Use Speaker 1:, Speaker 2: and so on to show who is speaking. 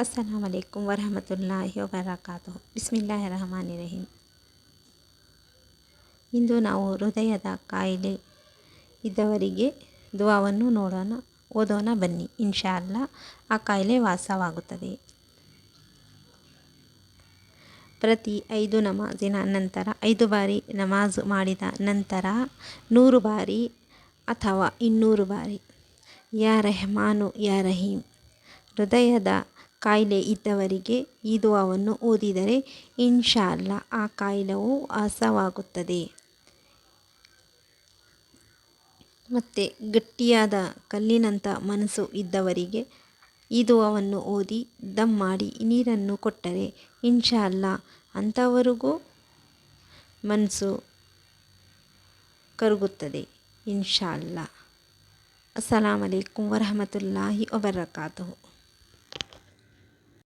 Speaker 1: ಅಸ್ಸಲಾಮು ಅಲೈಕುಂ ವರಹಮತುಲ್ಲಾಹಿ ವಬರಕಾತುಹು. ಬಿಸ್ಮಿಲ್ಲಾಹಿರ್ರಹಮಾನಿರ್ರಹೀಮ್. ಇಂದು ನಾವು ಹೃದಯದ ಕಾಯಿಲೆ ಇದ್ದವರಿಗೆ ದುವಾವನ್ನು ಓದೋಣ ಬನ್ನಿ. ಇನ್ಶಾ ಅಲ್ಲಾ ಆ ಕಾಯಿಲೆ ವಾಸವಾಗುತ್ತದೆ. ಪ್ರತಿ 5 ನಮಾಜಿನ ನಂತರ 5 ಬಾರಿ ನಮಾಜು ಮಾಡಿದ ನಂತರ 100 ಬಾರಿ ಅಥವಾ 200 ಬಾರಿ ಯಾ ರೆಹಮಾನು ಯಾ ರಹೀಮ್, ಹೃದಯದ ಕಾಯಿಲೆ ಇದ್ದವರಿಗೆ ಈ ದುವಾವನ್ನು ಓದಿದರೆ ಇನ್ಶಾ ಅಲ್ಲಾ ಆ ಕಾಯಿಲೆಯು ವಾಸವಾಗುತ್ತದೆ. ಮತ್ತು ಗಟ್ಟಿಯಾದ ಕಲ್ಲಿನಂಥ ಮನಸ್ಸು ಇದ್ದವರಿಗೆ ಈ ದುವಾವನ್ನು ಓದಿ ದಮ್ ಮಾಡಿ ನೀರನ್ನು ಕೊಟ್ಟರೆ ಇನ್ಶಾ ಅಲ್ಲಾ ಅಂಥವರಿಗೂ ಮನಸ್ಸು ಕರಗುತ್ತದೆ ಇನ್ಶಾ ಅಲ್ಲಾ. ಅಸ್ಸಲಾಮು ಅಲೈಕುಂ ವರಹಮತುಲ್ಲಾಹಿ ವಬರಕಾತುಹು.